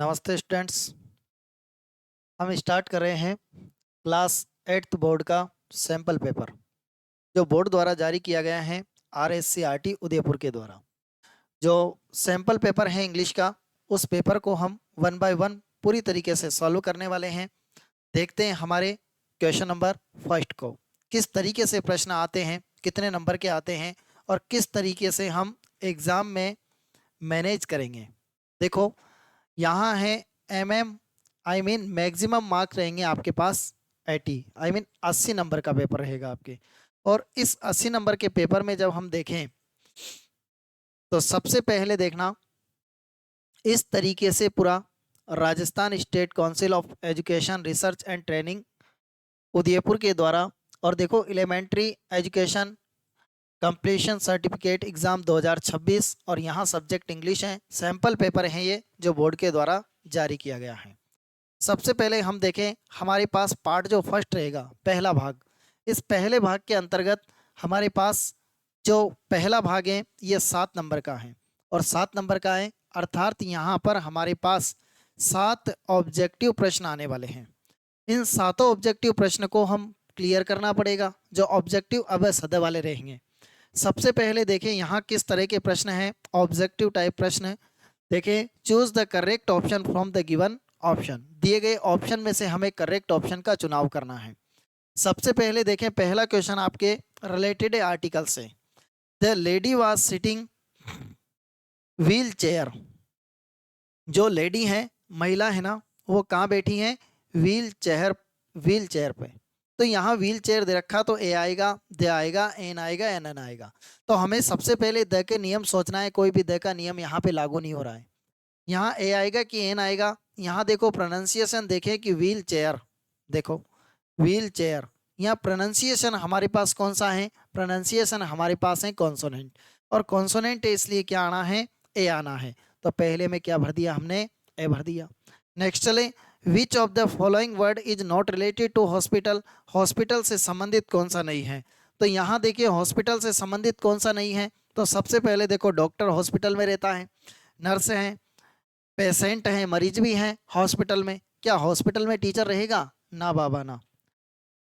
नमस्ते स्टूडेंट्स। हम स्टार्ट कर रहे हैं क्लास 8th बोर्ड का सैंपल पेपर जो बोर्ड द्वारा जारी किया गया है RSCRT उदयपुर के द्वारा। जो सैंपल पेपर है इंग्लिश का, उस पेपर को हम 1 बाय 1 पूरी तरीके से सॉल्व करने वाले हैं। देखते हैं हमारे क्वेश्चन नंबर फर्स्ट को किस तरीके से प्रश्न आते हैं, कितने नंबर के आते हैं और किस तरीके से हम एग्ज़ाम में मैनेज करेंगे। देखो यहाँ है मैक्सिमम मार्क रहेंगे आपके पास 80, 80 नंबर का पेपर रहेगा आपके। और इस 80 नंबर के पेपर में जब हम देखें तो सबसे पहले देखना इस तरीके से पूरा Rajasthan state council of education research and training Udaipur के द्वारा। और देखो elementary education completion certificate exam 2026 और यहाँ सब्जेक्ट इंग्लिश है। सैंपल पेपर हैं ये जो बोर्ड के द्वारा जारी किया गया है। सबसे पहले हम देखें हमारे पास पार्ट जो फर्स्ट रहेगा, पहला भाग। इस पहले भाग के अंतर्गत हमारे पास जो पहला भाग है ये 7 नंबर का है और 7 नंबर का है, अर्थात यहाँ पर हमारे पास 7 ऑब्जेक्टिव प्रश्न आने वाले हैं। इन 7 ऑब्जेक्टिव प्रश्न को हम क्लियर करना पड़ेगा जो ऑब्जेक्टिव अब सद वाले रहेंगे। सबसे पहले देखें यहाँ किस तरह के प्रश्न हैं, ऑब्जेक्टिव टाइप प्रश्न। देखें, choose the correct option from the given option. दिए गए ऑप्शन में से हमें करेक्ट ऑप्शन का चुनाव करना है। सबसे पहले देखें पहला क्वेश्चन आपके रिलेटेड आर्टिकल से। The lady was sitting wheel chair. जो लेडी है, महिला है ना, वो कहाँ बैठी है? व्हील चेयर पे। तो यहाँ व्हील चेयर दे रखा तो ए आएगा, दे आएगा, एन आएगा, एन आएगा। तो हमें सबसे पहले द के नियम सोचना है। कोई भी द का नियम यहाँ पे लागू नहीं हो रहा है। यहाँ ए आएगा कि एन आएगा। यहाँ देखो प्रोनाउंसिएशन देखें कि व्हील चेयर, देखो व्हील चेयर। यहाँ प्रोनाउंसिएशन हमारे पास कौन सा है? प्रोनाउंसिएशन हमारे पास है कॉन्सोनेंट, और कॉन्सोनेंट इसलिए क्या आना है? ए आना है। तो पहले में क्या भर दिया हमने? ए भर दिया। नेक्स्ट चले, which of the following word is not related to hospital. Hospital से संबंधित कौन सा नहीं है? तो यहाँ देखिए हॉस्पिटल से संबंधित कौन सा नहीं है। तो सबसे पहले देखो डॉक्टर हॉस्पिटल में रहता है, नर्स है, पेशेंट है, मरीज भी हैं हॉस्पिटल में। क्या हॉस्पिटल में टीचर रहेगा? ना बाबा ना।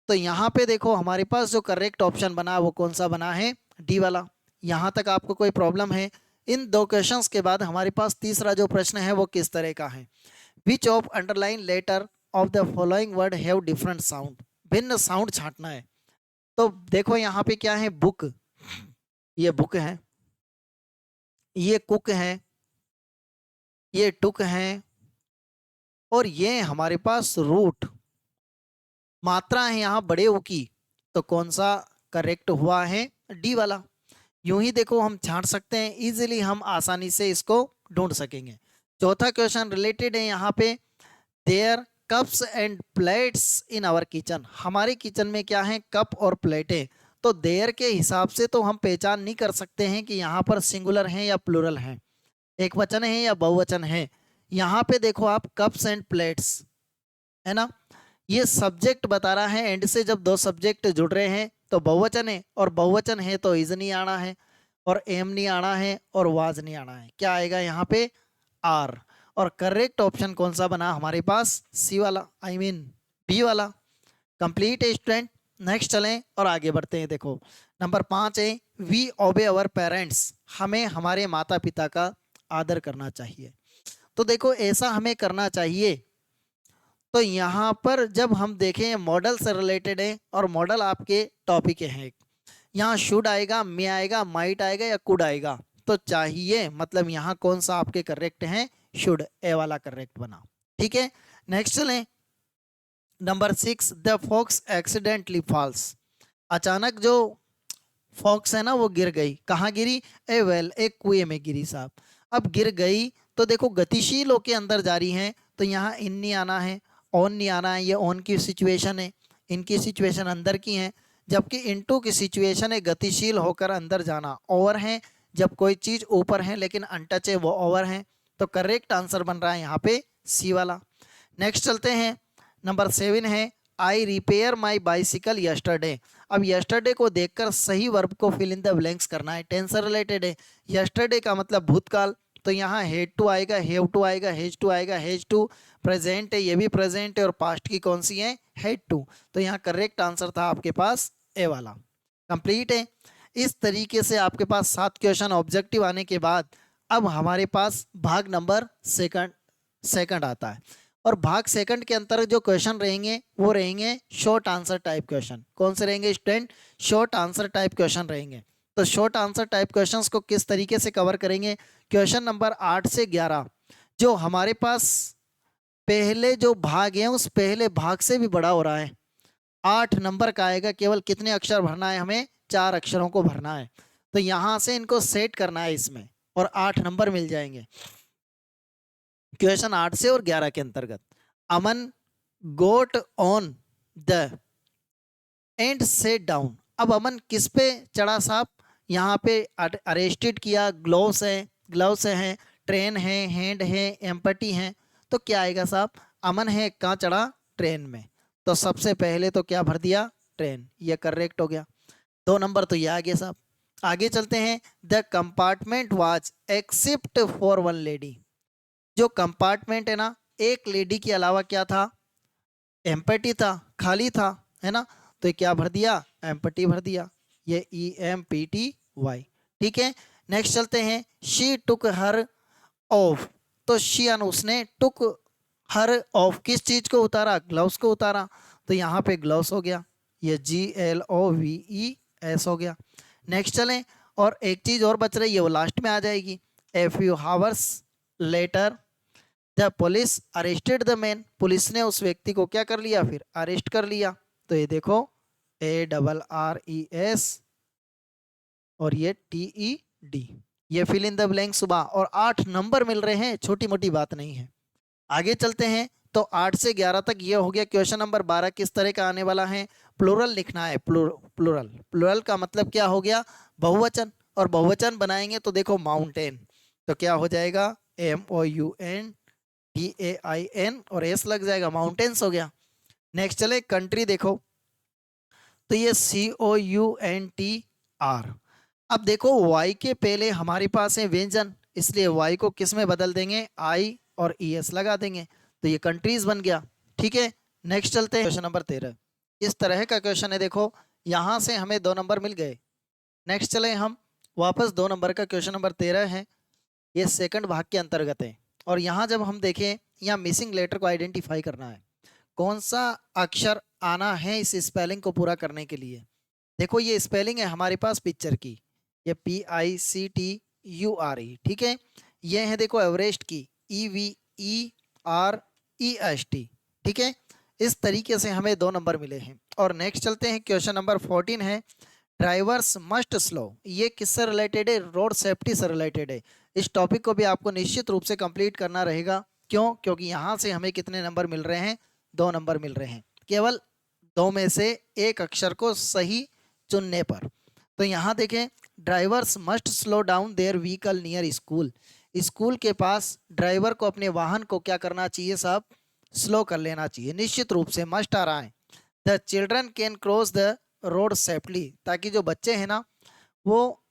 तो यहाँ पे देखो हमारे पास जो करेक्ट ऑप्शन बना वो कौन सा बना है? डी वाला। यहाँ तक आपको कोई प्रॉब्लम है? इन 2 क्वेश्चंस के बाद हमारे पास तीसरा जो प्रश्न है वो किस तरह का है? Which of underline letter of the following word have different sound. भिन्न साउंड छांटना है। तो देखो यहाँ पे क्या है? बुक, ये बुक है, ये कुक है, ये टुक है, और ये हमारे पास रूट। मात्रा है यहाँ बड़े ऊ की। तो कौन सा करेक्ट हुआ है? डी वाला। यूं ही देखो हम छांट सकते हैं, इजीली हम आसानी से इसको ढूंढ सकेंगे। चौथा क्वेश्चन रिलेटेड है यहाँ पे, there cups and plates in our kitchen. हमारे किचन में क्या है? कप और प्लेटें। तो देयर के हिसाब से तो हम पहचान नहीं कर सकते हैं कि यहाँ पर सिंगुलर है या प्लूरल है, एक वचन है या बहुवचन है। यहाँ पे देखो आप कप्स एंड प्लेट्स है ना, ये सब्जेक्ट बता रहा है। एंड से जब 2 सब्जेक्ट जुड़ रहे हैं तो बहुवचन है, और बहुवचन है तो इज नहीं आना है, और एम नहीं आना है, और वाज नहीं आना है। क्या आएगा यहाँ पे? आर। और करेक्ट ऑप्शन कौन सा बना हमारे पास? सी वाला, बी वाला। कंप्लीट है स्टूडेंट। नेक्स्ट चलें और आगे बढ़ते हैं। देखो नंबर 5 है, वी ओबे अवर पेरेंट्स। हमें हमारे माता पिता का आदर करना चाहिए। तो देखो ऐसा हमें करना चाहिए। तो यहाँ पर जब हम देखें मॉडल से रिलेटेड है, और मॉडल आपके टॉपिक हैं। यहाँ शुड आएगा, मे आएगा, माइट आएगा या कुड आएगा। तो चाहिए मतलब यहाँ कौन सा आपके करेक्ट है? शुड, ए वाला करेक्ट बना। ठीक है, नेक्स्ट चलें। Number 6, the fox accidentally falls. अचानक जो फॉक्स है ना वो गिर गई। कहाँ गिरी? ए वेल, एक कुएं में गिरी साहब। अब गिर गई तो देखो गतिशील होके अंदर जा रही है, तो यहाँ इन नहीं आना है, ऑन नहीं आना है। ये ऑन की सिचुएशन है, इनकी सिचुएशन अंदर की है, जबकि इनटू की सिचुएशन है गतिशील होकर अंदर जाना। ओवर है जब कोई चीज़ ऊपर है लेकिन अनटच है वो ओवर है। तो करेक्ट आंसर बन रहा है यहाँ पे सी वाला। नेक्स्ट चलते हैं। नंबर 7 है, आई रिपेयर माई बाइसिकल यस्टरडे। अब यस्टरडे को देखकर सही वर्ब को फिल इन द ब्लैंक्स करना है। टेंस से रिलेटेड है। यस्टरडे का मतलब भूतकाल, तो यहाँ हेड टू आएगा, हेव टू आएगा, हेज टू आएगा, हेज टू प्रेजेंट है, ये भी प्रेजेंट है, और पास्ट की कौन सी है, हेड टू। तो यहाँ करेक्ट आंसर था आपके पास ए वाला। कंप्लीट है। इस तरीके से आपके पास 7 क्वेश्चन ऑब्जेक्टिव आने के बाद अब हमारे पास भाग नंबर सेकंड आता है। और भाग सेकंड के अंतर्गत जो क्वेश्चन रहेंगे वो रहेंगे शॉर्ट आंसर टाइप क्वेश्चन। कौन से रहेंगे student, short answer type question रहेंगे। तो शॉर्ट आंसर टाइप क्वेश्चंस को किस तरीके से कवर करेंगे, क्वेश्चन नंबर 8 से 11 जो हमारे पास पहले जो भाग है उस पहले भाग से भी बड़ा हो रहा है, 8 नंबर का आएगा। केवल कितने अक्षर भरना है, हमें 4 अक्षरों को भरना है। तो यहां से इनको सेट करना है इसमें और 8 नंबर मिल जाएंगे क्वेश्चन 8 से और 11 के अंतर्गत। Aman got on the and sat down. अब अमन किस पे चढ़ा साहब, यहाँ पे अरेस्टेड किया, ग्लोव्स हैं, ट्रेन है, हैंड है, एम्पटी है। तो क्या आएगा साहब, अमन है कहाँ चढ़ा, ट्रेन में। तो सबसे पहले तो क्या भर दिया, ट्रेन, ये करेक्ट हो गया। 2 नंबर तो ये आ गया साहब। आगे चलते हैं। The compartment was except for one lady. जो कंपार्टमेंट है ना, एक लेडी के अलावा क्या था, एम्पटी था, खाली था, है ना। तो ये क्या भर दिया, एम्पटी भर दिया, ये EMPTY। ठीक है, नेक्स्ट चलते हैं। She took her of. तो शी उसने, टुक हर ऑफ किस चीज को उतारा, ग्लव्स को उतारा। तो यहाँ पे ग्लव्स हो गया, ये GLOVES हो गया। नेक्स्ट चलें, और एक चीज और बच रही है वो लास्ट में आ जाएगी। A few hours later the police arrested the man. Police ने उस व्यक्ति को क्या कर लिया, फिर अरेस्ट कर लिया। तो ये देखो ARRES और ये TED, ये फिल इन द ब्लैंक सुबह। और 8 नंबर मिल रहे हैं, छोटी मोटी बात नहीं है। आगे चलते हैं। तो 8 से 11 तक ये हो गया। क्वेश्चन नंबर 12 किस तरह का आने वाला है, प्लूरल लिखना है। प्लूरल का मतलब क्या हो गया, बहुवचन। और बहुवचन बनाएंगे तो देखो माउंटेन, तो क्या हो जाएगा, MOUNTAIN और S लग जाएगा, माउंटेन्स हो गया। नेक्स्ट चले, कंट्री देखो, तो ये COUNTR। अब देखो Y के पहले हमारे पास है व्यंजन, इसलिए Y को किस में बदल देंगे, I और ES लगा देंगे। तो ये कंट्रीज बन गया। ठीक है, नेक्स्ट चलते हैं। क्वेश्चन नंबर 13 इस तरह का क्वेश्चन है। देखो यहां से हमें 2 नंबर मिल गए। नेक्स्ट चले हम वापस, 2 नंबर का क्वेश्चन नंबर 13 है, ये सेकंड भाग के अंतर्गत है। और यहाँ जब हम देखें, यहाँ मिसिंग लेटर को आइडेंटिफाई करना है, कौन सा अक्षर आना है इस स्पेलिंग को पूरा करने के लिए। देखो ये स्पेलिंग है हमारे पास पिक्चर की, ये PICTURE। ठीक है, ये है देखो एवरेस्ट की, EVEREST। ठीक है, इस तरीके से हमें 2 नंबर मिले हैं। और नेक्स्ट चलते हैं, क्वेश्चन नंबर 14 है, ड्राइवर्स मस्ट स्लो। ये किससे रिलेटेड है, रोड सेफ्टी से रिलेटेड है। इस टॉपिक को भी आपको निश्चित रूप से कंप्लीट करना रहेगा। क्यों, क्योंकि यहाँ से हमें कितने नंबर मिल रहे हैं, 2 नंबर मिल रहे हैं, केवल 2 में से एक अक्षर को सही चुनने पर। तो यहाँ देखें, drivers must slow down their vehicle near school. School के पास ड्राइवर को अपने वाहन को क्या करना चाहिए साहब, स्लो कर लेना चाहिए। निश्चित रूप से मस्ट आ रहा है। The children can cross the road safely, ताकि जो बच्चे हैं ना वो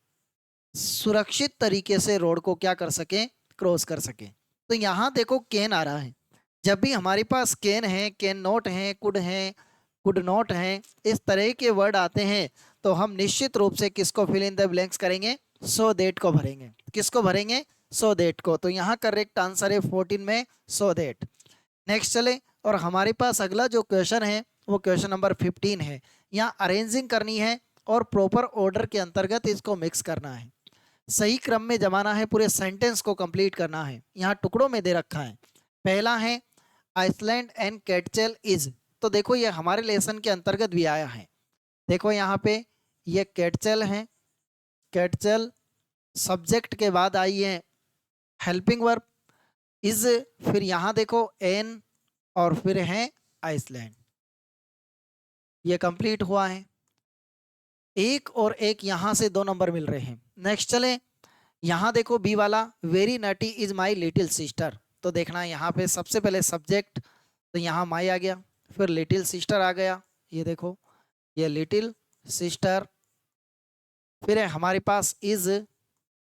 सुरक्षित तरीके से रोड को क्या कर सकें, क्रॉस कर सकें। तो यहाँ देखो कैन आ रहा है। जब भी हमारे पास कैन है, कैन नॉट है, कुड नॉट है, इस तरह के वर्ड आते हैं, तो हम निश्चित रूप से किसको फिल इन द ब्लैंक्स करेंगे, सो देट को भरेंगे। किसको भरेंगे, सो देट को। तो यहाँ करेक्ट आंसर है 14 में सो देट। नेक्स्ट चले, और हमारे पास अगला जो क्वेश्चन है वो क्वेश्चन नंबर 15 है। यहाँ अरेंजिंग करनी है और प्रॉपर ऑर्डर के अंतर्गत इसको मिक्स करना है, सही क्रम में जमाना है, पूरे सेंटेंस को कंप्लीट करना है। यहाँ टुकड़ों में दे रखा है। पहला है आइसलैंड एंड कैटचेल इज। तो देखो ये हमारे लेसन के अंतर्गत भी आया है। देखो यहाँ पे ये कैटचेल है, कैटचेल सब्जेक्ट के बाद आई है हेल्पिंग वर्ब इज, फिर यहाँ देखो एन और फिर है आइसलैंड। ये कंप्लीट हुआ है। एक और एक यहाँ से 2 नंबर मिल रहे हैं। नेक्स्ट चले, यहाँ देखो बी वाला, very nutty is my little sister. तो देखना यहाँ पे सबसे पहले सब्जेक्ट, तो यहाँ माई आ गया, फिर लिटिल सिस्टर आ गया, ये देखो ये लिटिल सिस्टर, फिर है हमारे पास इज,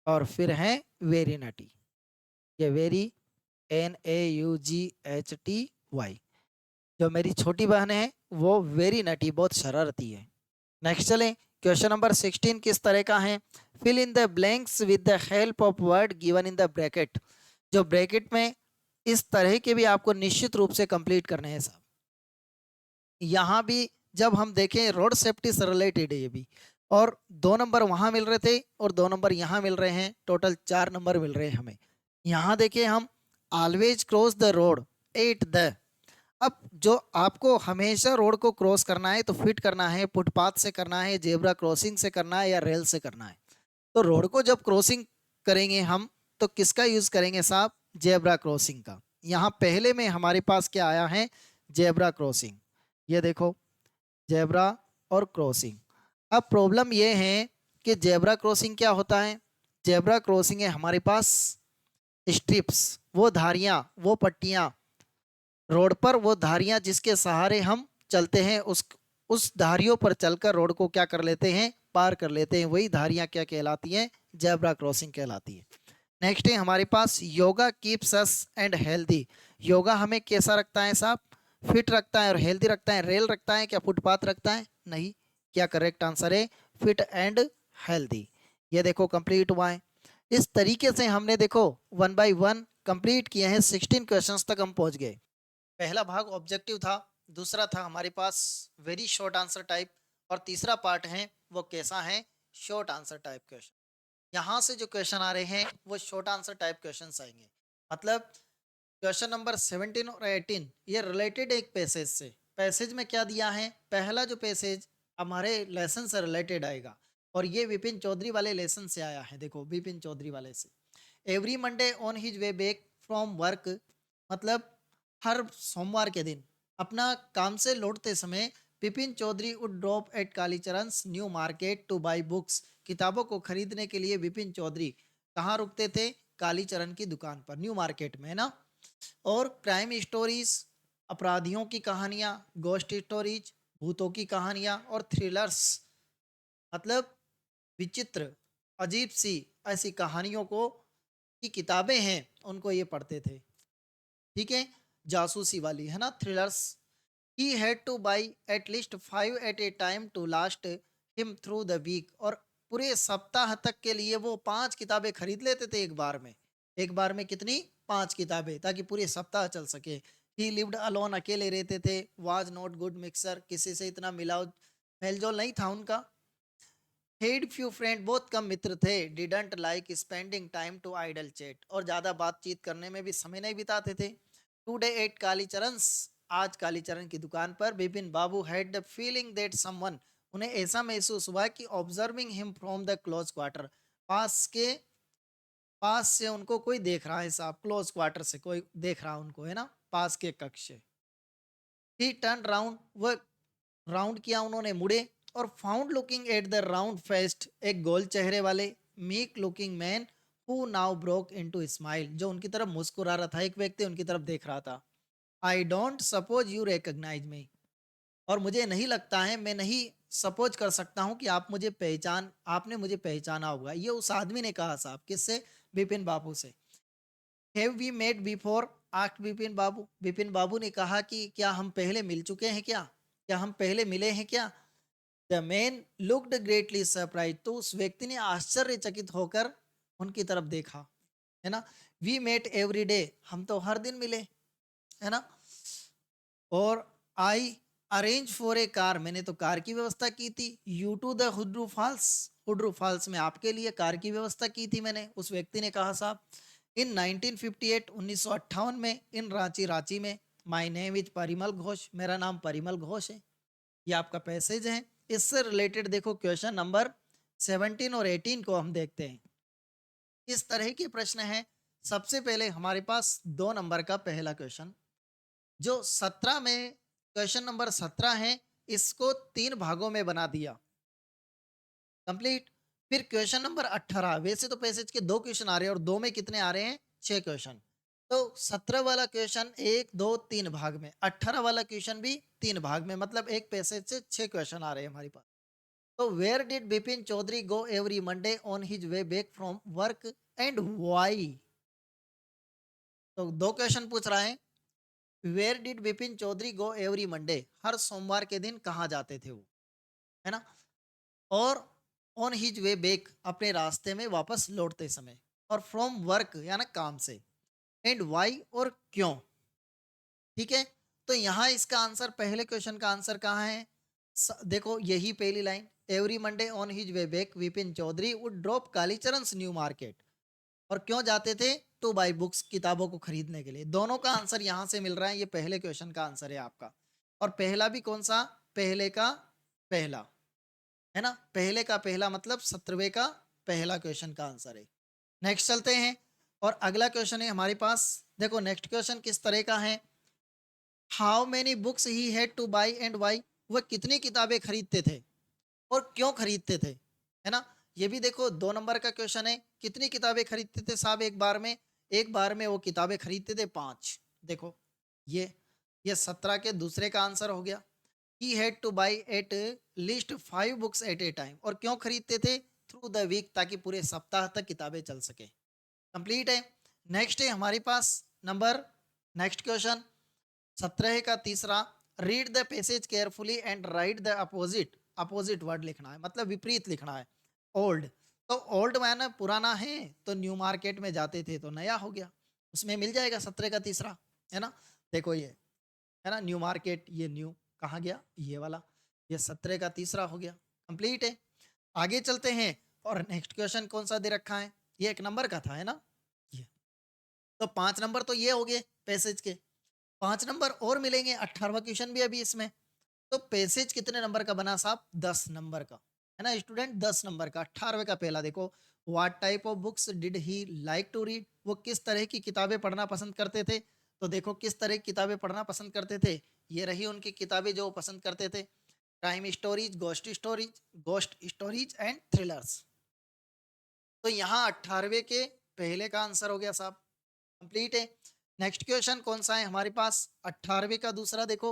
और फिर है वेरी नटी। ये वेरी, NAUGHTY। जो मेरी छोटी बहन है वो वेरी नटी, बहुत शरारती है। नेक्स्ट चलें, क्वेश्चन नंबर 16 किस तरह का है? Fill in the blanks with the help of word given in the bracket. जो ब्रैकेट में इस तरह के भी आपको निश्चित रूप से कंप्लीट करने हैं साहब। यहाँ भी जब हम देखें रोड सेफ्टी से रिलेटेड है ये भी, और 2 नंबर वहां मिल रहे थे और 2 नंबर यहाँ मिल रहे हैं, टोटल 4 नंबर मिल रहे हैं हमें। यहाँ देखिए हम, always cross the road at the. अब जो आपको हमेशा रोड को क्रॉस करना है तो फिट करना है, फुटपाथ से करना है, जेब्रा क्रॉसिंग से करना है, या रेल से करना है। तो रोड को जब क्रॉसिंग करेंगे हम तो किसका यूज करेंगे साहब? जेब्रा क्रॉसिंग का। यहाँ पहले में हमारे पास क्या आया है? Zebra crossing. ये देखो, जेब्रा और क्रॉसिंग। अब प्रॉब्लम ये है कि जेब्रा क्रॉसिंग क्या होता है? जेब्रा क्रॉसिंग है हमारे पास स्ट्रिप्स, वो धारियां, वो पट्टियां रोड पर, वो धारियां जिसके सहारे हम चलते हैं, उस धारियों पर चलकर रोड को क्या कर लेते हैं? पार कर लेते हैं। वही धारियां क्या कहलाती हैं? जेब्रा क्रॉसिंग कहलाती है। नेक्स्ट है हमारे पास, yoga keeps us and healthy. Yoga हमें कैसा रखता है साहब? फिट रखता है और हेल्दी रखता है। रेल रखता है क्या फुटपाथ रखता है? नहीं। क्या करेक्ट आंसर है? Fit and healthy. ये देखो कंप्लीट हुआ है। इस तरीके से हमने देखो 1 बाय 1 कंप्लीट किए हैं। 16 क्वेश्चंस तक हम पहुंच गए। पहला भाग ऑब्जेक्टिव था, दूसरा था हमारे पास वेरी शॉर्ट आंसर टाइप, और तीसरा पार्ट है वो कैसा है? Short answer type question. यहाँ से जो क्वेश्चन आ रहे हैं वो शॉर्ट आंसर टाइप क्वेश्चन आएंगे। मतलब क्वेश्चन नंबर 17 और 18 ये रिलेटेड एक पैसेज से। पैसेज में क्या दिया है? पहला जो पैसेज हमारे लेसन से रिलेटेड आएगा, और ये विपिन चौधरी वाले लेसन से आया है। देखो विपिन चौधरी वाले से, every Monday on his way back from work. मतलब हर सोमवार के दिन अपना काम से लौटते समय Vipin Chaudhary would drop at Kalicharan's new market to buy books. किताबों को खरीदने के लिए विपिन चौधरी कहाँ रुकते थे? कालीचरण की दुकान पर, न्यू मार्केट में, है ना। और क्राइम स्टोरीज, अपराधियों की कहानियां, गोस्ट स्टोरीज, भूतों की कहानियां, और थ्रिलर्स, मतलब विचित्र, अजीब सी ऐसी कहानियों को की किताबें हैं उनको ये पढ़ते थे। ठीक है, जासूसी वाली, है ना, thrillers. He had to buy at least 5 at a time to last him through the week. और पूरे सप्ताह तक के लिए वो 5 किताबें खरीद लेते थे एक बार में। एक बार में कितनी? 5 किताबें, ताकि पूरे सप्ताह चल सके। ही लिव्ड अलोन, अकेले रहते थे। वाज नॉट गुड मिक्सर, किसी से इतना मिलाव मेलजोल नहीं था उनका। हेड फ्यू फ्रेंड, बहुत कम मित्र थे। Didn't like spending time to idle chat, और ज्यादा बातचीत करने में भी समय नहीं बिताते थे। टुडे एट कालीचरण's, आज कालीचरण की दुकान पर Vipin Babu had the feeling that someone, उन्हें ऐसा महसूस हुआ कि observing him from the close quarter, पास से उनको कोई देख रहा है साहब। क्लोज क्वार्टर से कोई देख रहा उनको, है ना, पास के कक्ष से। ही टर्न राउंड, वो राउंड किया उन्होंने, मुड़े, और found looking at the round fest, एक गोल चेहरे वाले meek looking man who now broke into smile, जो उनकी तरफ मुस्कुरा रहा था। एक व्यक्ति उनकी तरफ देख रहा था। I don't suppose you recognise me, और मुझे नहीं लगता है, मैं नहीं सपोज कर सकता हूं कि आपने मुझे पहचाना होगा। ये उस आदमी ने कहा साहब, किससे? विपिन बाबू से। Have we met before, asked Vipin Babu. Vipin Babu ने कहा कि क्या हम पहले मिल चुके हैं क्या? क्या हम पहले मिले हैं क्या? The man looked greatly surprise, तो उस व्यक्ति ने आश्चर्यचकित होकर उनकी तरफ देखा, है ना। वी मेट एवरी डे, हम तो हर दिन मिले, है ना। और I arrange for a car, मैंने तो कार की व्यवस्था की थी। You to the Hundru falls, Hundru falls में आपके लिए कार की व्यवस्था की थी मैंने, उस व्यक्ति ने कहा साहब। इन 1958, 1958 में, इन रांची, रांची में। My name is Parimal Ghosh, मेरा नाम परिमल घोष है। ये आपका पैसेज है। इससे रिलेटेड देखो क्वेश्चन नंबर 17 और 18 को हम देखते हैं। इस तरह के प्रश्न है। सबसे पहले हमारे पास 2 नंबर का पहला क्वेश्चन, जो 17 में, क्वेश्चन नंबर 17 है, इसको 3 भागों में बना दिया कंप्लीट। फिर क्वेश्चन नंबर 18, वैसे तो पैसेज के 2 क्वेश्चन आ रहे हैं और 2 में कितने आ रहे हैं? 6 क्वेश्चन। तो 17 वाला क्वेश्चन 1, 2, 3 भाग में, 18 वाला क्वेश्चन भी 3 भाग में, मतलब एक पैसेज से 6 क्वेश्चन आ रहे हैं हमारे पास। तो where did Bipin Chaudhary go every Monday on his way back from work and why? तो दो क्वेश्चन पूछ रहा है, where did Vipin Chaudhary go every Monday, हर सोमवार के दिन कहाँ जाते थे वो, है ना। और ऑन हिज वे बैक, अपने रास्ते में वापस लौटते समय। और फ्रॉम वर्क यानी काम से। एंड वाई, और क्यों। ठीक है। तो यहाँ इसका आंसर, पहले क्वेश्चन का आंसर कहाँ है, देखो यही पहली line, every Monday on his way back Vipin Chaudhary would drop Kalicharan New Market. और क्यों जाते थे, टू बाई बुक्स, किताबों को खरीदने के लिए। दोनों का आंसर यहाँ से मिल रहा है, ये पहले क्वेश्चन का आंसर है आपका। और पहला भी कौन सा, पहले का पहला, है ना। पहले का पहला मतलब 17वें का पहला क्वेश्चन का आंसर है। नेक्स्ट चलते हैं, और अगला क्वेश्चन है हमारे पास। देखो नेक्स्ट क्वेश्चन किस तरह का है, how many books he had to buy and why, वह कितनी किताबें खरीदते थे और क्यों खरीदते थे, है ना। ये भी देखो 2 नंबर का क्वेश्चन है, कितनी किताबें खरीदते थे साहब एक बार में, एक बार में वो किताबें खरीदते थे 5। देखो ये 17 के दूसरे का आंसर हो गया। ही had to buy at least 5 books at a time, और क्यों खरीदते थे, थ्रू द वीक, ताकि पूरे सप्ताह तक किताबें चल सके। कंप्लीट है। नेक्स्ट है हमारे पास नंबर, नेक्स्ट क्वेश्चन 17 का तीसरा, read the passage carefully and right the opposite, opposite word लिखना है, मतलब विपरीत लिखना है। ओल्ड, तो ओल्ड माना पुराना है, तो न्यू मार्केट में जाते थे तो नया हो गया, उसमें मिल जाएगा 17 का तीसरा, है ना। देखो ये है ना, न्यू मार्केट, ये न्यू कहाँ गया, ये वाला, ये 17 का तीसरा हो गया। कंप्लीट है। आगे चलते हैं, और नेक्स्ट क्वेश्चन कौन सा दे रखा है, ये 1 नंबर का था, है ना। ये तो 5 नंबर तो ये हो गए पैसेज के, 5 नंबर और मिलेंगे, 18वां क्वेश्चन भी अभी इसमें। तो पैसेज कितने नंबर का बना साहब, 10 नंबर का, है ना स्टूडेंट, 10 नंबर का। 18वें का पहला देखो, what type of books did he like to read, वो किस तरह की किताबें पढ़ना पसंद करते थे। तो देखो किस तरह की किताबें पढ़ना पसंद करते थे, ये रही उनकी किताबें जो वो पसंद करते थे, crime stories, ghost stories and thrillers. तो यहाँ 18वें के पहले का आंसर हो गया साहब। कंप्लीट है। नेक्स्ट क्वेश्चन कौन सा है हमारे पास, 18वें का दूसरा देखो,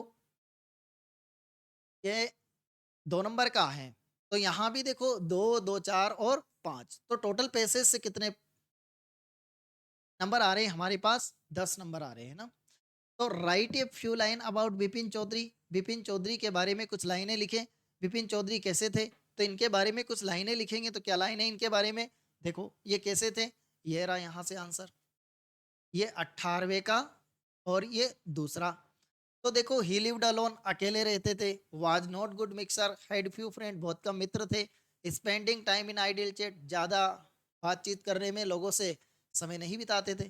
ये 2 नंबर का है। तो यहाँ भी देखो 2, 2, 4 और 5, तो टोटल पैसेज से कितने नंबर आ रहे हैं हमारे पास, 10 नंबर आ रहे हैं ना। तो write a few line about Bipin Chaudhary, Bipin Chaudhary के बारे में कुछ लाइनें लिखें। बिपिन चौधरी कैसे थे, तो इनके बारे में कुछ लाइनें लिखेंगे, तो क्या लाइन है इनके बारे में, देखो ये कैसे थे, ये रहा यहाँ से आंसर, ये 18वें का, और ये दूसरा। तो देखो ही लिव्ड अलोन, अकेले रहते थे, was not good mixer, had few friend, बहुत कम मित्र थे, spending time in ideal chat, ज़्यादा बातचीत करने में लोगों से समय नहीं बिताते थे।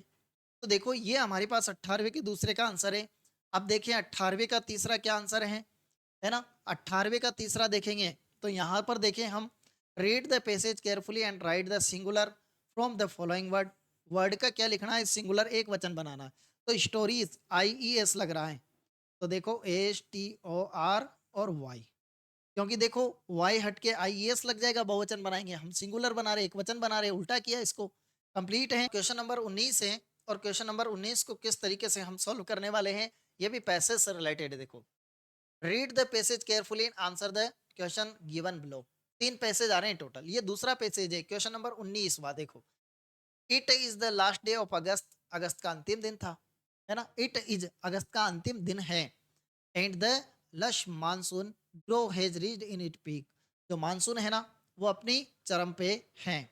तो देखो ये हमारे पास 18वें के दूसरे का आंसर है। अब देखिए 18वें का तीसरा क्या आंसर है ना। 18वें का तीसरा देखेंगे, तो यहाँ पर देखें हम, read the passage carefully and right the singular from the following word, word का क्या लिखना है, सिंगुलर एक वचन बनाना है। तो स्टोरीज, IES लग रहा है, तो देखो STOR और वाई, क्योंकि देखो वाई हट के IES लग जाएगा, बहुवचन बनाएंगे, हम सिंगुलर बना रहे, एक वचन बना रहे, उल्टा किया इसको। कंप्लीट है। क्वेश्चन नंबर 19 है, और क्वेश्चन नंबर 19 को किस तरीके से हम सॉल्व करने वाले हैं, ये भी पैसेज से रिलेटेड है। देखो read the passage carefully and answer the question given below. 3 passage आ रहे हैं टोटल, ये दूसरा पैसेज है, क्वेश्चन नंबर 19वां देखो, it is the last day of August, अगस्त का अंतिम दिन था, है ना। इट इज अगस्त का अंतिम दिन है, and the lush monsoon grow has reached in it peak, जो मानसून है ना वो अपनी चरम पे हैं।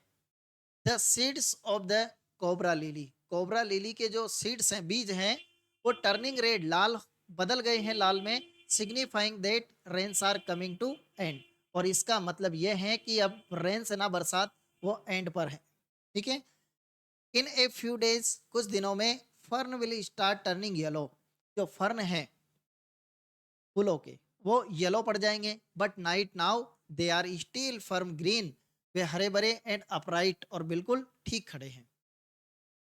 The seeds of the cobra lily, cobra lily के जो सीड्स हैं, बीज हैं, वो टर्निंग रेड, लाल, बदल गए हैं लाल में, signifying that rains are coming to end, और इसका मतलब यह है कि अब रेन से ना बरसात, वो एंड पर है। ठीक है। इन ए फ्यू डेज, कुछ दिनों में, fern will start turning yellow, जो फर्न है फूलों के, वो येलो पड़ जाएंगे, but right now they are still firm green, वे हरे भरे एंड अपराइट, और बिल्कुल ठीक खड़े हैं।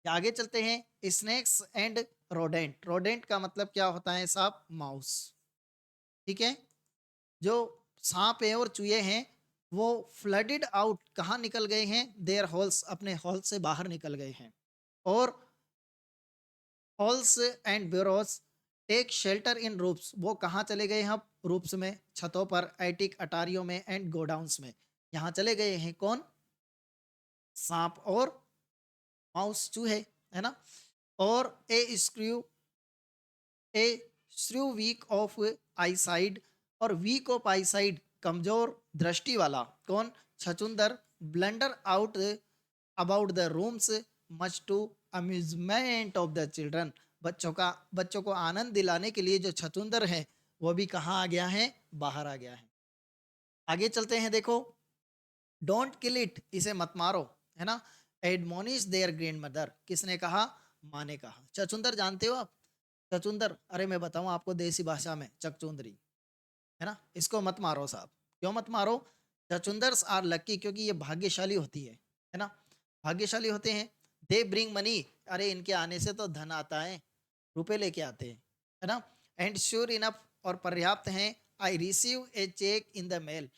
आगे चलते हैं, स्नेक्स एंड रोडेंट, रोडेंट का मतलब क्या होता है साहब, माउस। ठीक है। जो सांप है और चूहे हैं, वो फ्लडेड आउट, कहाँ निकल गए हैं, देयर होल्स, अपने होल से बाहर निकल गए हैं। और owls and burrows take shelter in roofs, वो कहाँ चले गए हैं अब, रूप्स में, छतों पर, एटिक, अटारियों में, एंड गोडाउंस में, यहाँ चले गए हैं कौन, सांप और माउस, चूहे, है ना। और a shrew weak of eyesight, और वीक ऑफ आईसाइड कमजोर दृष्टि वाला कौन, छछूंदर, blunder out about the rooms much to amusement of the children, बच्चों को आनंद दिलाने के लिए जो छछूंदर है वो भी कहाँ आ गया है, बाहर आ गया है। आगे चलते हैं, देखो डोंट किल इट, इसे मत मारो, है ना। एडमोनिश देयर ग्रैंड मदर, किसने कहा, माँ ने कहा। छछूंदर जानते हो आप, छछूंदर, अरे मैं बताऊं आपको देसी भाषा में चकचुंदरी, है ना। इसको मत मारो साहब, क्यों मत मारो, छछूंदर्स आर लकी, क्योंकि ये भाग्यशाली होती है ना, भाग्यशाली होते हैं। दे ब्रिंग मनी, अरे इनके आने से तो धन आता है, रुपए लेके आते हैं, है ना। एंड श्योर इनफ, और पर्याप्त हैं। I receive a cheque in the mail,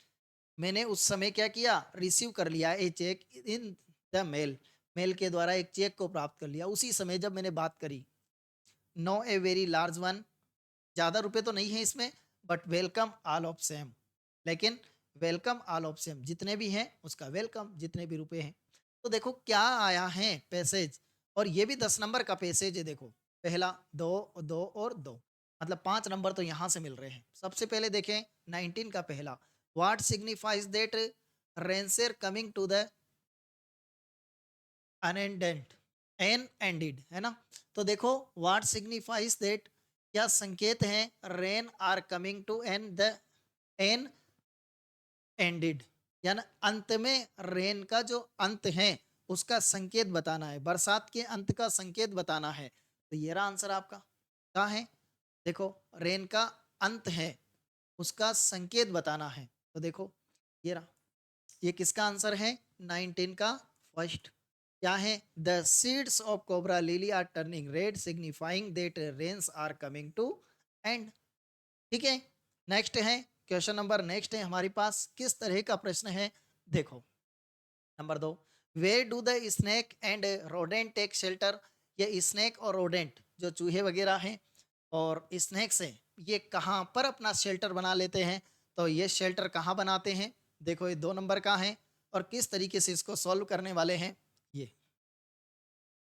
मैंने उस समय क्या किया, रिसीव कर लिया a cheque in the mail, mail के द्वारा एक चेक को प्राप्त कर लिया उसी समय जब मैंने बात करी। No a very large one, ज़्यादा रुपए तो नहीं है इसमें, but welcome all of same, लेकिन वेलकम ऑल ऑफ सेम, जितने भी हैं उसका वेलकम, जितने भी रुपए हैं। तो देखो क्या आया है पैसेज, और ये भी 10 नंबर का पैसेज है। देखो पहला दो, दो और दो, मतलब 5 नंबर तो यहाँ से मिल रहे हैं। सबसे पहले देखें 19 का पहला, व्हाट सिग्निफाइज दैट रेंसर कमिंग टू द अनएंडेंट, एन एंडेड, है ना। तो देखो व्हाट सिग्निफाइज दैट, क्या संकेत है, rain are coming to an the an ended, यानी अंत में रेन का जो अंत है उसका संकेत बताना है, बरसात के अंत का संकेत बताना है। तो ये रहा आंसर आपका, क्या है, देखो रेन का अंत है उसका संकेत बताना है। तो देखो ये रहा, ये किसका आंसर है, 19 का फर्स्ट। क्या है, the seeds of cobra lily are turning red signifying that rains are coming to end. ठीक है, नेक्स्ट है क्वेश्चन नंबर, नेक्स्ट है हमारे पास, किस तरह का प्रश्न है, देखो number 2, where do the snake and rodent take shelter, ये स्नेक और रोडेंट जो चूहे वगैरह हैं और स्नेक से ये कहाँ पर अपना शेल्टर बना लेते हैं, तो ये शेल्टर कहाँ बनाते हैं, देखो ये 2 नंबर का है, और किस तरीके से इसको सॉल्व करने वाले हैं,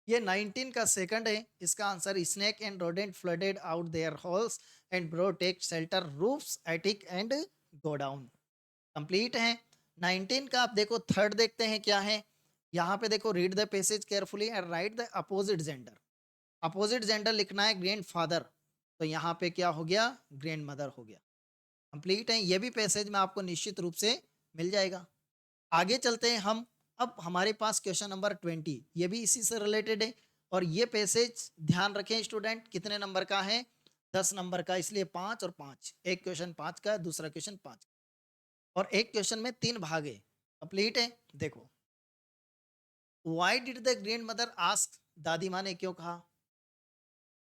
ये 19 का सेकंड है, इसका answer, snake and rodent flooded out their holes and bro take shelter roofs attic and go down, complete है। 19 का आप देखो थर्ड देखते हैं क्या है, यहाँ पे देखो read the passage carefully and right the opposite gender, opposite gender लिखना है ग्रैंड फादर, तो यहाँ पे क्या हो गया, ग्रैंड मदर हो गया, कंप्लीट है। ये भी पैसेज में आपको निश्चित रूप से मिल जाएगा। आगे चलते हैं हम, अब हमारे पास क्वेश्चन नंबर 20, ये भी इसी से रिलेटेड है, और ये पैसेज ध्यान रखें स्टूडेंट कितने नंबर का है, 10 नंबर का, इसलिए 5 और 5, एक क्वेश्चन 5 का, दूसरा क्वेश्चन 5, और एक क्वेश्चन में 3 भाग है, कंप्लीट है। देखो why did the grandmother ask, दादी माँ ने क्यों कहा,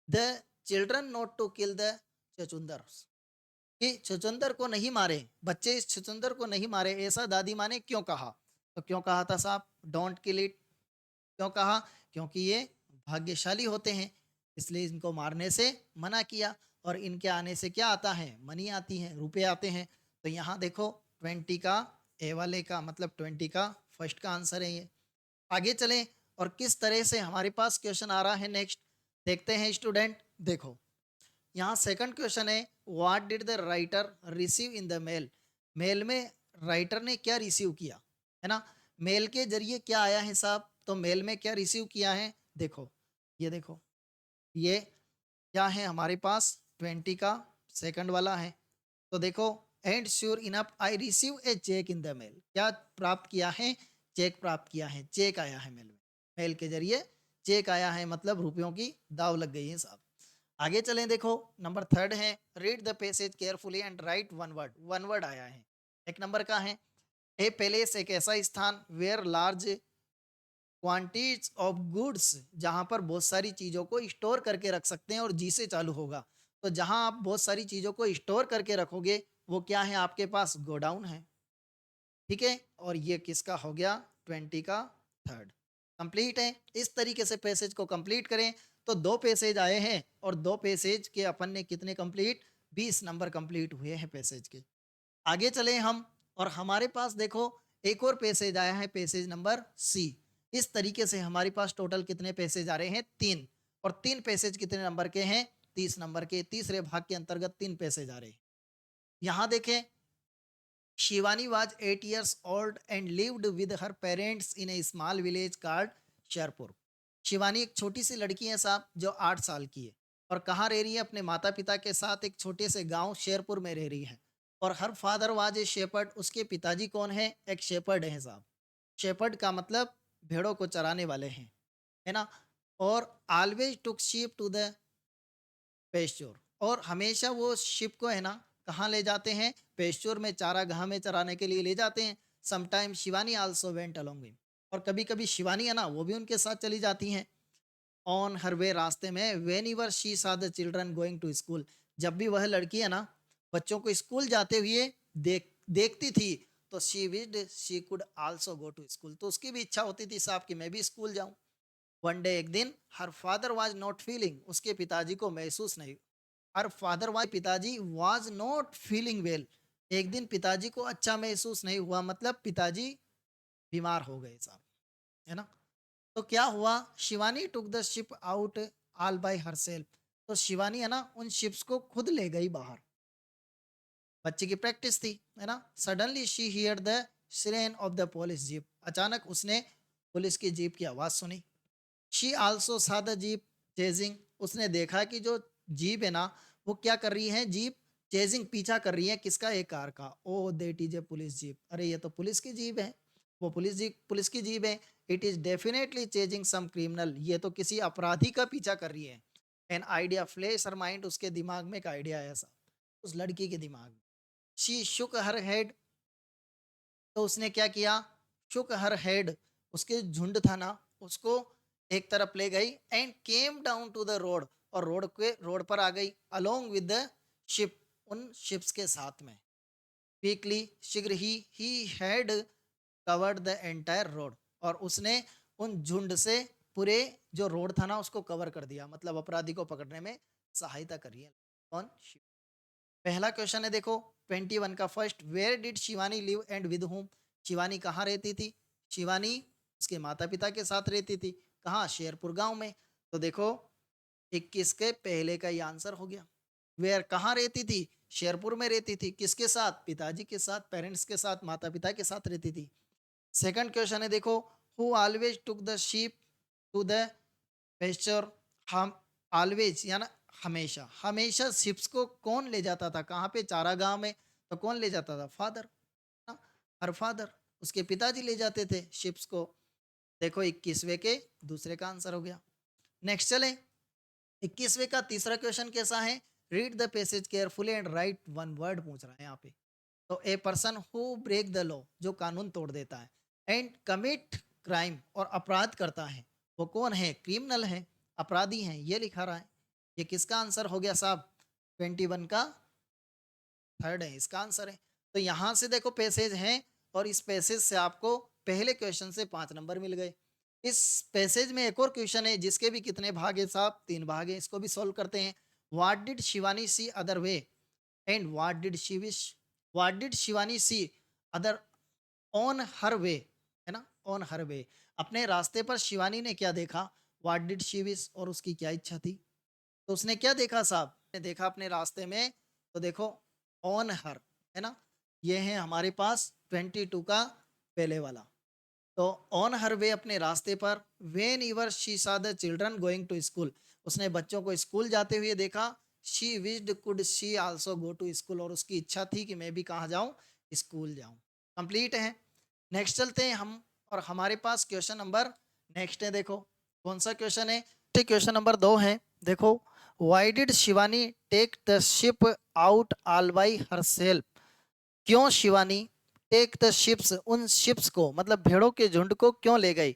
the children not to kill the चचुंदर, कि छुचंदर को नहीं मारे, बच्चे इस छुचंदर को नहीं मारे, ऐसा दादी माँ ने क्यों कहा। तो क्यों कहा था साहब, डोंट किल इट, क्यों कहा, क्योंकि ये भाग्यशाली होते हैं इसलिए इनको मारने से मना किया, और इनके आने से क्या आता है, मनी आती है, रुपए आते हैं। तो यहाँ देखो 20 का ए वाले का मतलब 20 का फर्स्ट का आंसर है ये। आगे चलें, और किस तरह से हमारे पास क्वेश्चन आ रहा है नेक्स्ट, देखते हैं स्टूडेंट। देखो यहाँ सेकंड क्वेश्चन है, what did the writer receive in the mail, mail में राइटर ने क्या रिसीव किया, है ना, मेल के जरिए क्या आया है साहब, तो मेल में क्या रिसीव किया है, देखो ये देखो, ये क्या है हमारे पास, 20 का सेकंड वाला है। तो देखो and sure enough I receive a cheque in the mail, क्या प्राप्त किया है, चेक प्राप्त किया है, चेक आया है मेल में, मेल के जरिए चेक आया है, मतलब रुपयों की दाव लग गई है साहब। आगे चलें, देखो नंबर थर्ड है, read the passage carefully and write one word, one word आया है, 1 नंबर का है। ए पैलेस एक ऐसा स्थान where large quantities of goods, जहां पर बहुत सारी चीजों को स्टोर करके रख सकते हैं और जी से चालू होगा, तो जहां आप बहुत सारी चीजों को स्टोर करके रखोगे वो क्या है, आपके पास गोडाउन है, ठीक है। और ये किसका हो गया, 20 का थर्ड, कंप्लीट है। इस तरीके से पैसेज को कंप्लीट करें तो 2 पैसेज आए हैं, और 2 पैसेज के अपन ने कितने कंप्लीट, 20 नंबर कंप्लीट हुए हैं पैसेज के। आगे चले हम, और हमारे पास देखो एक और पैसेज आया है, पैसेज नंबर सी। इस तरीके से हमारे पास टोटल कितने पैसेज आ रहे हैं, 3, और 3 पैसेज कितने नंबर के हैं? 30 नंबर के। तीसरे भाग के अंतर्गत 3 पैसेज आ रहे हैं। यहाँ देखें, Shivani was 8 years old and lived with her parents in a small village called Sherpur. Shivani एक छोटी सी लड़की है साहब, जो 8 साल की है और कहाँ रह रही है? अपने माता पिता के साथ एक छोटे से गांव शेरपुर में रह रही है। और her father was a shepherd, उसके पिताजी कौन है? एक शेपर्ड है साहब। शेपर्ड का मतलब भेड़ों को चराने वाले हैं, है ना। और always took sheep to the pasture, और हमेशा वो शिप को, है ना, कहाँ ले जाते हैं? पेस्च्योर में, चारागाह में चराने के लिए ले जाते हैं। Sometime Shivani also went along with, और कभी कभी शिवानी, है ना, वो भी उनके साथ चली जाती हैं। ऑन हर वे, रास्ते में, whenever she saw the children going to school, जब भी वह लड़की, है ना, बच्चों को स्कूल जाते हुए देखती थी, तो she wished she could also go to school, तो उसकी भी इच्छा होती थी साहब कि मैं भी स्कूल जाऊं। वन डे, एक दिन, हर फादर वाज नॉट फीलिंग, उसके पिताजी को महसूस नहीं, हर फादर वाज, पिताजी, वाज नॉट फीलिंग वेल, एक दिन पिताजी को अच्छा महसूस नहीं हुआ, मतलब पिताजी बीमार हो गए साहब, है ना। तो क्या हुआ? Shivani took the sheep out all by herself, तो शिवानी, है ना, उन शिप्स को खुद ले गई बाहर। बच्चे की प्रैक्टिस थी, है ना। Suddenly she hear the siren of the police jeep, अचानक उसने पुलिस की जीप की आवाज सुनी। She also saw the jeep chasing, उसने देखा कि जो जीप है ना, वो क्या कर रही है? जीप चेजिंग, पीछा कर रही है, किसका? एक कार का। Oh that is a police jeep, अरे ये तो पुलिस की जीप है, वो पुलिस की जीप है। It is definitely chasing some criminal, ये तो किसी अपराधी का पीछा कर रही है। An idea flash her mind, उसके दिमाग में एक आइडिया है ऐसा, उस लड़की के दिमाग में। शी शुक हर हेड, तो उसने क्या किया? शुक हर हेड, उसके झुंड था ना, उसको एक तरफ ले गई। And came down to the road, और रोड पर आ गई। अलोंग विद द शिप, उन शिप्स के साथ में। क्विकली, शीघ्र ही had covered the entire road, और उसने उन झुंड से पूरे जो रोड था ना, उसको कवर कर दिया, मतलब अपराधी को पकड़ने में सहायता करी है। कौन? शिप। पहला क्वेश्चन है, देखो 21 का first, where did Shivani live and with whom, शिवानी कहाँ रहती थी? शिवानी उसके माता पिता के साथ रहती थी। कहाँ? शेरपुर गांव में। तो देखो 21 के पहले का ये आंसर हो गया। वेयर, कहाँ रहती थी? शेरपुर में रहती थी। किसके साथ? पिताजी के साथ, पेरेंट्स के साथ, माता पिता के साथ रहती थी। सेकंड क्वेश्चन है, देखो who always took the sheep to the pasture, हम ऑलवेज या ना हमेशा, हमेशा शिप्स को कौन ले जाता था? कहाँ पे? चारागाह में। तो कौन ले जाता था? फादर, हर फादर, उसके पिताजी ले जाते थे शिप्स को। देखो 21वें के दूसरे का आंसर हो गया। नेक्स्ट चले, 21वें का तीसरा क्वेश्चन कैसा है? Read the passage carefully and write one word पूछ रहा है यहाँ पे। तो a person who break the law, जो कानून तोड़ देता है, एंड कमिट क्राइम, और अपराध करता है, वो कौन है? क्रिमिनल है, अपराधी हैं, ये लिखा रहा है। ये किसका आंसर हो गया साहब? 21 का थर्ड है इसका आंसर है। तो यहाँ से देखो पैसेज है, और इस पैसेज से आपको पहले क्वेश्चन से 5 नंबर मिल गए। इस पैसेज में एक और क्वेश्चन है, जिसके भी कितने भाग है साहब? 3 भाग है। इसको भी सॉल्व करते हैं। What did Shivani see other way, and what did she wish, what did Shivani see other on her way, है ना, ऑन हर वे, अपने रास्ते पर शिवानी ने क्या देखा? व्हाट डिड शी विश, और उसकी क्या इच्छा थी? तो उसने क्या देखा साहब? ने देखा अपने रास्ते में, तो देखो ऑन हर, है ना, ये है हमारे पास 22 का पहले वाला। तो ऑन हर वे, अपने रास्ते पर, whenever she saw the children going to school, उसने बच्चों को स्कूल जाते हुए देखा। She wished could she also go to school, और उसकी इच्छा थी कि मैं भी कहाँ जाऊँ? स्कूल जाऊँ। कंप्लीट है। नेक्स्ट चलते हैं हम, और हमारे पास क्वेश्चन नंबर नेक्स्ट है। देखो कौन सा क्वेश्चन है? ठीक, क्वेश्चन नंबर 2 है। देखो, why did Shivani take the sheep out all by herself, क्यों शिवानी टेक द शिप्स, उन शिप्स को, मतलब भेड़ों के झुंड को क्यों ले गई?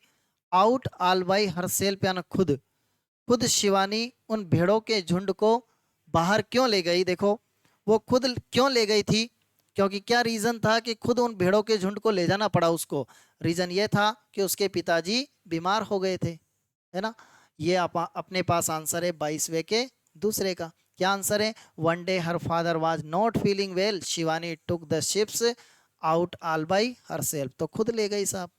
आउट ऑल बाई हरसेल्फ, यानी खुद, खुद शिवानी उन भेड़ों के झुंड को बाहर क्यों ले गई? देखो वो खुद क्यों ले गई थी? क्योंकि क्या रीजन था कि खुद उन भेड़ों के झुंड को ले जाना पड़ा उसको? रीजन ये था कि उसके पिताजी बीमार हो गए थे, है ना। ये अपने पास आंसर है 22वें के दूसरे का। क्या आंसर है? One day her father was not feeling well, Shivani took the ships out all by herself, तो खुद ले गई साहब,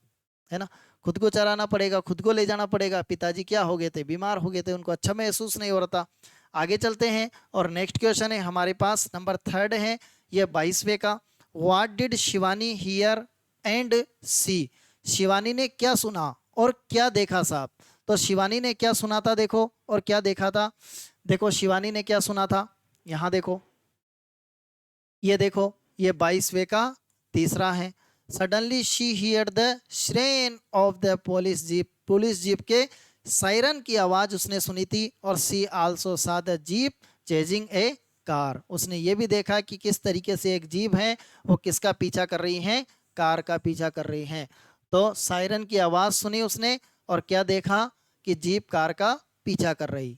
है ना, खुद को चराना पड़ेगा, खुद को ले जाना पड़ेगा। पिताजी क्या हो गए थे, बीमार हो गए थे, उनको अच्छा महसूस नहीं हो रहा था। आगे चलते हैं और नेक्स्ट क्वेश्चन है हमारे पास नंबर 3 है, ये 22वें का। What did Shivani hear and see? शिवानी ने क्या सुना और क्या देखा साहब? तो शिवानी ने क्या सुना था देखो, और क्या देखा था। देखो शिवानी ने क्या सुना था, यहाँ देखो, ये देखो, ये 22वें का तीसरा है। Suddenly she hear the siren of the police jeep, police jeep के सायरन की आवाज उसने सुनी थी। और she also saw the jeep chasing a car, उसने ये भी देखा कि किस तरीके से एक जीप है वो किसका पीछा कर रही है, कार का पीछा कर रही है। तो सायरन की आवाज सुनी उसने और क्या देखा कि जीप कार का पीछा कर रही।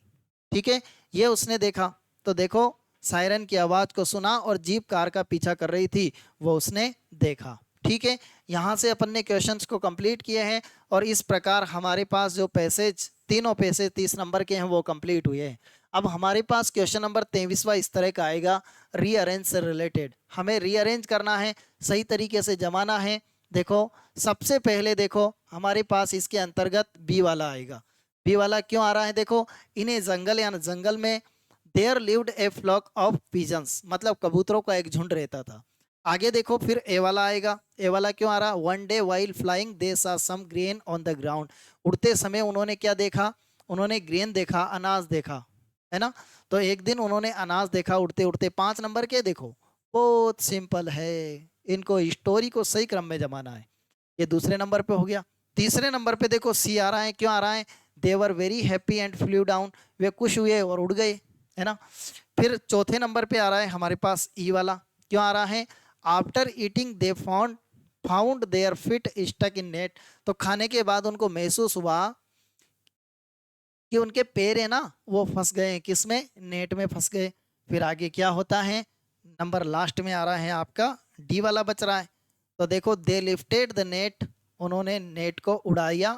ठीक है, ये उसने देखा। तो देखो सायरन की आवाज को सुना और जीप कार का पीछा कर रही थी, वो उसने देखा। ठीक है, यहाँ से अपन ने क्वेश्चंस को कंप्लीट किए हैं और इस प्रकार हमारे पास जो पैसेज, तीनों पैसेज 30 नंबर के हैं वो कंप्लीट हुए हैं। अब हमारे पास क्वेश्चन नंबर 23वां इस तरह का आएगा, रीअरेंज से रिलेटेड। हमें रीअरेंज करना है, सही तरीके से जमाना है। देखो सबसे पहले देखो हमारे पास इसके अंतर्गत बी वाला आएगा। बी वाला क्यों आ रहा है, देखो इन्हें जंगल या जंगल में there lived a flock of pigeons, मतलब कबूतरों का एक झुंड रहता था। आगे देखो फिर ए वाला आएगा। ए वाला क्यों आ रहा, वन डे वाइल फ्लाइंग दे सा सम ग्रेन ऑन द ग्राउंड, उड़ते समय उन्होंने क्या देखा, उन्होंने ग्रेन देखा, अनाज देखा, है ना। तो एक दिन उन्होंने अनाज देखा उड़ते उड़ते। 5 नंबर के देखो बहुत सिंपल है, इनको स्टोरी को सही क्रम में जमाना है। ये दूसरे नंबर पे हो गया। तीसरे नंबर पे देखो सी आ रहा है, क्यों आ रहा है, they were very happy and flew down, वे खुश हुए और उड़ गए, है ना। फिर चौथे नंबर पे आ रहा है हमारे पास ई वाला, क्यों आ रहा है, after eating they found their feet stuck in net, तो खाने के बाद उनको महसूस हुआ कि उनके पैर है ना वो फंस गए, किसमें, नेट में फंस गए। फिर आगे क्या होता है, नंबर लास्ट में आ रहा है आपका डी वाला बच रहा है। तो देखो दे लिफ्टेड द नेट, उन्होंने नेट को उड़ाया,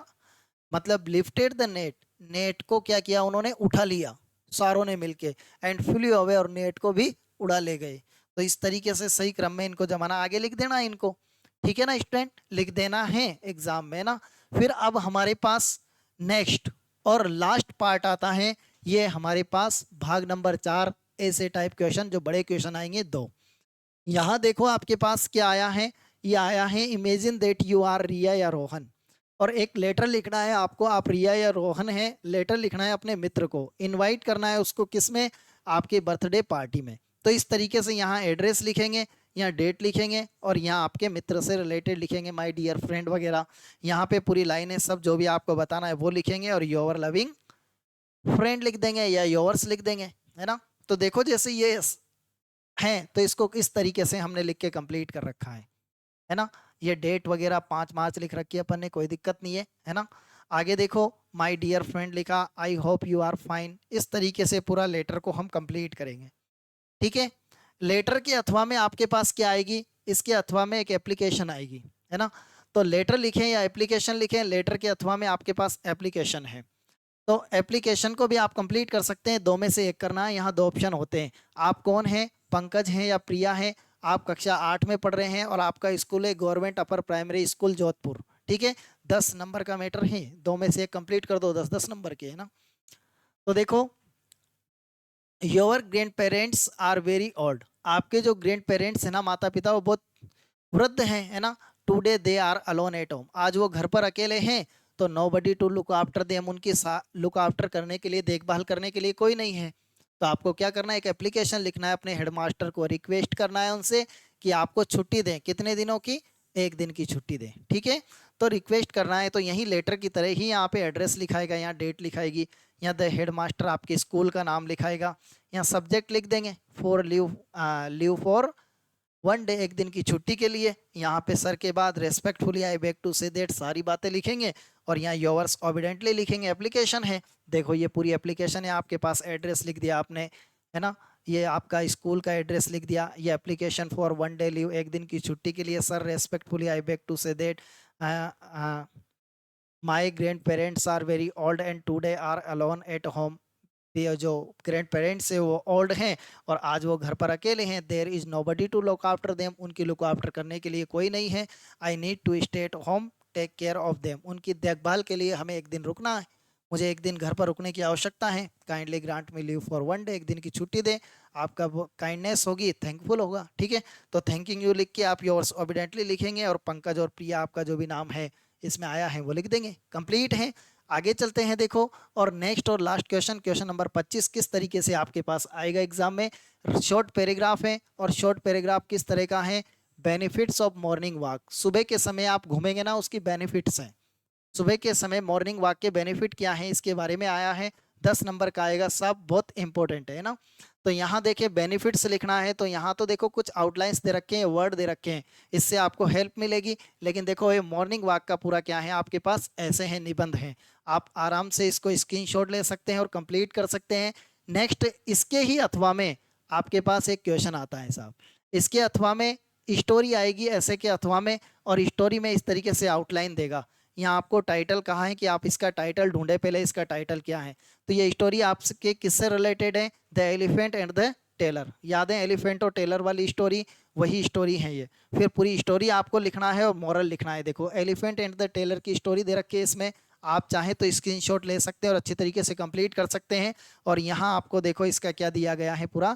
मतलब लिफ्टेड द नेट, नेट को क्या किया उन्होंने, उठा लिया सारों ने मिलके, एंड फ्लू अवे, और नेट को भी उड़ा ले गए। तो इस तरीके से सही क्रम में इनको जमाना, आगे लिख देना इनको, ठीक है ना स्टूडेंट, लिख देना है एग्जाम में ना। फिर अब हमारे पास नेक्स्ट और लास्ट पार्ट आता है, ये हमारे पास भाग नंबर 4, ऐसे टाइप क्वेश्चन जो बड़े क्वेश्चन आएंगे 2। यहाँ देखो आपके पास क्या आया है, ये आया है इमेजिन दैट यू आर रिया या रोहन, और एक लेटर लिखना है आपको, आप रिया या रोहन है, लेटर लिखना है अपने मित्र को, इनवाइट करना है उसको, किसमें, आपके बर्थडे पार्टी में। तो इस तरीके से यहाँ एड्रेस लिखेंगे, यहाँ डेट लिखेंगे और यहाँ आपके मित्र से रिलेटेड लिखेंगे, माय डियर फ्रेंड वगैरह। यहाँ पे पूरी लाइनें सब जो भी आपको बताना है वो लिखेंगे और योर लविंग फ्रेंड लिख देंगे या योर्स लिख देंगे, है ना। तो देखो जैसे ये हैं तो इसको इस तरीके से हमने लिख के कंप्लीट कर रखा है ना। ये डेट वगैरह 5 मार्च लिख रखी है अपन ने, कोई दिक्कत नहीं है ना। आगे देखो माय डियर फ्रेंड लिखा, I hope you are fine, इस तरीके से पूरा लेटर को हम कंप्लीट करेंगे। ठीक है, लेटर के अथवा में आपके पास क्या आएगी, इसके अथवा में एक एप्लीकेशन आएगी, है ना। तो लेटर लिखें या एप्लीकेशन लिखें, लेटर के अथवा में आपके पास एप्लीकेशन है, तो एप्लीकेशन को भी आप कंप्लीट कर सकते हैं, 2 में से एक करना है। यहाँ 2 ऑप्शन होते हैं, आप कौन हैं, पंकज हैं या प्रिया हैं, आप कक्षा 8 में पढ़ रहे हैं और आपका स्कूल है government upper primary school Jodhpur. ठीक है, 10 नंबर का मैटर है, 2 में से एक कंप्लीट कर दो, 10-10 नंबर के, है ना। तो देखो your grandparents are very old, आपके जो ग्रैंड पेरेंट्स है ना, माता पिता, वो बहुत वृद्ध हैं, है ना। Today they are alone at home, आज वो घर पर अकेले हैं, तो nobody to look after them, उनकी लुक आफ्टर करने के लिए, देखभाल करने के लिए कोई नहीं है। तो आपको क्या करना है, एक एप्लीकेशन लिखना है, अपने हेडमास्टर को रिक्वेस्ट करना है उनसे कि आपको छुट्टी दें, कितने दिनों की, 1 दिन की छुट्टी दें। ठीक है, तो रिक्वेस्ट करना है, तो यही लेटर की तरह ही यहाँ पे एड्रेस लिखाएगा, यहाँ डेट लिखाएगी, यहाँ द हेडमास्टर आपके स्कूल का नाम लिखाएगा, यहाँ सब्जेक्ट लिख देंगे फॉर लीव फॉर 1 डे, 1 दिन की छुट्टी के लिए। यहाँ पे सर के बाद respectfully I beg to say that, सारी बातें लिखेंगे और यहाँ योवर्स ओबिडेंटली लिखेंगे। एप्लीकेशन है, देखो ये पूरी एप्लीकेशन है, आपके पास एड्रेस लिख दिया आपने, है ना, ये आपका स्कूल का एड्रेस लिख दिया, ये एप्लीकेशन फॉर 1 डे लीव, 1 दिन की छुट्टी के लिए, sir respectfully I beg to say that my grandparents are very old and today are alone at home, ये जो ग्रैंड पेरेंट्स है वो ओल्ड हैं और आज वो घर पर अकेले हैं। There is nobody to look after them, उनकी लुक आफ्टर करने के लिए कोई नहीं है। I need to stay at home take care of them, उनकी देखभाल के लिए हमें एक दिन रुकना है, मुझे एक दिन घर पर रुकने की आवश्यकता है। Kindly grant me leave for 1 day, एक दिन की छुट्टी दें। आपका वो काइंडनेस होगी, थैंकफुल होगा, ठीक है। तो थैंकिंग यू लिख के आप योर्स ओबिडेंटली लिखेंगे और पंकज और प्रिया आपका जो भी नाम है इसमें आया है वो लिख देंगे। कंप्लीट है। आगे चलते हैं देखो, और नेक्स्ट और लास्ट क्वेश्चन, क्वेश्चन नंबर 25 किस तरीके से आपके पास आएगा एग्जाम में। शॉर्ट पैराग्राफ है, और शॉर्ट पैराग्राफ किस तरह का है, बेनिफिट्स ऑफ मॉर्निंग वॉक, सुबह के समय आप घूमेंगे ना उसकी बेनिफिट्स हैं, सुबह के समय मॉर्निंग वॉक के बेनिफिट क्या है इसके बारे में आया है। 10 नंबर का आएगा, सब बहुत इंपॉर्टेंट है ना। तो यहाँ देखिए बेनिफिट्स लिखना है, तो यहाँ तो देखो कुछ आउटलाइंस दे रखे हैं, वर्ड दे रखे हैं, इससे आपको हेल्प मिलेगी। लेकिन देखो ये मॉर्निंग वॉक का पूरा क्या है आपके पास, ऐसे हैं, निबंध हैं, आप आराम से इसको स्क्रीनशॉट ले सकते हैं और कंप्लीट कर सकते हैं। नेक्स्ट इसके ही अथवा में आपके पास एक क्वेश्चन आता है साहब, इसके अथवा में स्टोरी आएगी ऐसे के अथवा में, और स्टोरी में इस तरीके से आउटलाइन देगा। यहाँ आपको टाइटल कहा है कि आप इसका टाइटल ढूंढे, पहले इसका टाइटल क्या है। तो ये स्टोरी आपके किससे रिलेटेड है, the elephant and the tailor, याद है एलिफेंट और टेलर वाली स्टोरी, वही स्टोरी है ये। फिर पूरी स्टोरी आपको लिखना है और मॉरल लिखना है। देखो एलिफेंट एंड द टेलर की स्टोरी दे रखी है इसमें, आप चाहें तो स्क्रीनशॉट ले सकते हैं और अच्छी तरीके से कंप्लीट कर सकते हैं। और यहाँ आपको देखो इसका क्या दिया गया है, पूरा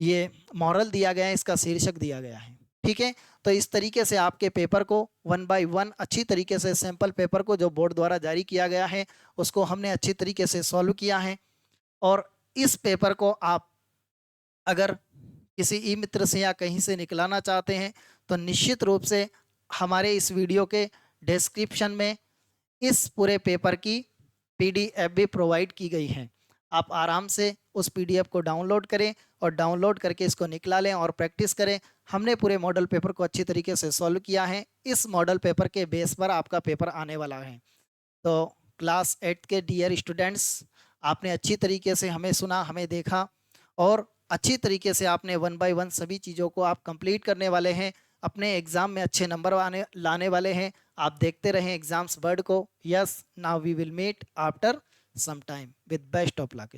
ये मॉरल दिया गया है, इसका शीर्षक दिया गया है, ठीक है। तो इस तरीके से आपके पेपर को 1 बाय 1 अच्छी तरीके से, सैंपल पेपर को जो बोर्ड द्वारा जारी किया गया है उसको हमने अच्छी तरीके से सॉल्व किया है। और इस पेपर को आप अगर किसी ई मित्र से या कहीं से निकलाना चाहते हैं तो निश्चित रूप से हमारे इस वीडियो के डिस्क्रिप्शन में इस पूरे पेपर की पीडीएफ भी प्रोवाइड की गई है। आप आराम से उस पीडीएफ को डाउनलोड करें और डाउनलोड करके इसको निकला लें और प्रैक्टिस करें। हमने पूरे मॉडल पेपर को अच्छी तरीके से सॉल्व किया है, इस मॉडल पेपर के बेस पर आपका पेपर आने वाला है। तो क्लास 8 के डियर स्टूडेंट्स, आपने अच्छी तरीके से हमें सुना, हमें देखा, और अच्छी तरीके से आपने 1 बाय 1 सभी चीज़ों को आप कंप्लीट करने वाले हैं, अपने एग्ज़ाम में अच्छे नंबर लाने वाले हैं। आप देखते रहें एग्जाम्स वर्ड को। Yes, now we will meet after some time, with best of luck.